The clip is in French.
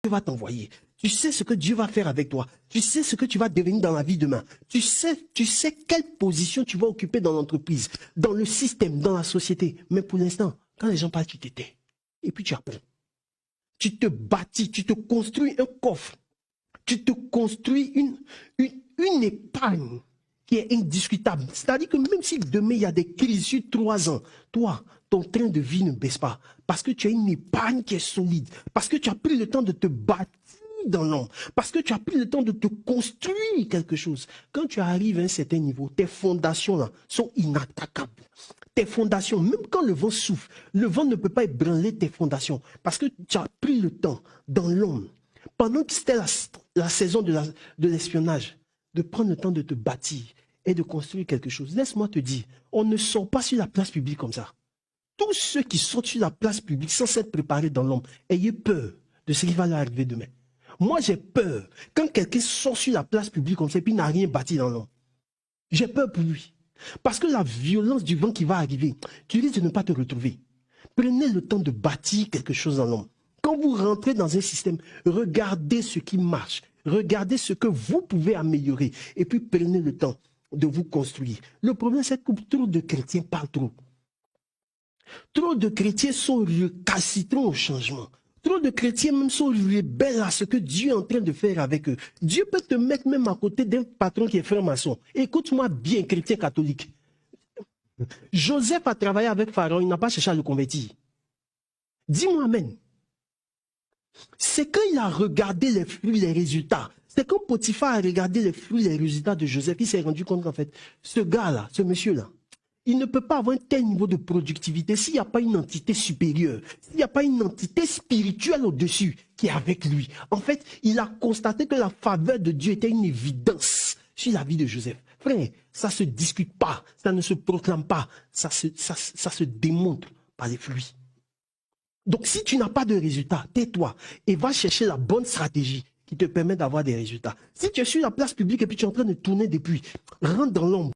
va t'envoyer. Tu sais ce que Dieu va faire avec toi. Tu sais ce que tu vas devenir dans la vie demain. Tu sais quelle position tu vas occuper dans l'entreprise, dans le système, dans la société. Mais pour l'instant, quand les gens parlent, tu t'étais. Et puis tu apprends. Tu te bâtis, tu te construis un coffre. Tu te construis une épargne qui est indiscutable. C'est-à-dire que même si demain il y a des crises sur 3 ans, toi, ton train de vie ne baisse pas. Parce que tu as une épargne qui est solide. Parce que tu as pris le temps de te bâtir dans l'ombre. Parce que tu as pris le temps de te construire quelque chose. Quand tu arrives à un certain niveau, tes fondations là sont inattaquables. Tes fondations, même quand le vent souffle, le vent ne peut pas ébranler tes fondations. Parce que tu as pris le temps dans l'ombre. Pendant que c'était la saison de l'espionnage, de prendre le temps de te bâtir et de construire quelque chose. Laisse-moi te dire, on ne sort pas sur la place publique comme ça. Tous ceux qui sortent sur la place publique sans s'être préparés dans l'ombre, ayez peur de ce qui va leur arriver demain. Moi, j'ai peur quand quelqu'un sort sur la place publique comme ça et puis n'a rien bâti dans l'ombre. J'ai peur pour lui. Parce que la violence du vent qui va arriver, tu risques de ne pas te retrouver. Prenez le temps de bâtir quelque chose dans l'ombre. Quand vous rentrez dans un système, regardez ce qui marche. Regardez ce que vous pouvez améliorer. Et puis prenez le temps de vous construire. Le problème, c'est que trop de chrétiens parlent trop. Trop de chrétiens sont récalcitrants au changement. Trop de chrétiens même sont rebelles à ce que Dieu est en train de faire avec eux. Dieu peut te mettre même à côté d'un patron qui est franc-maçon. Écoute-moi bien, chrétien catholique. Joseph a travaillé avec Pharaon, il n'a pas cherché à le convertir. Dis-moi amen. C'est quand il a regardé les fruits, les résultats. C'est quand Potiphar a regardé les fruits, les résultats de Joseph, il s'est rendu compte qu'en fait, ce gars-là, ce monsieur-là, il ne peut pas avoir un tel niveau de productivité s'il n'y a pas une entité supérieure, s'il n'y a pas une entité spirituelle au-dessus qui est avec lui. En fait, il a constaté que la faveur de Dieu était une évidence sur la vie de Joseph. Frère, ça ne se discute pas, ça ne se proclame pas, ça se démontre par les fruits. Donc, si tu n'as pas de résultats, tais-toi et va chercher la bonne stratégie qui te permet d'avoir des résultats. Si tu es sur la place publique et puis tu es en train de tourner depuis, rentre dans l'ombre.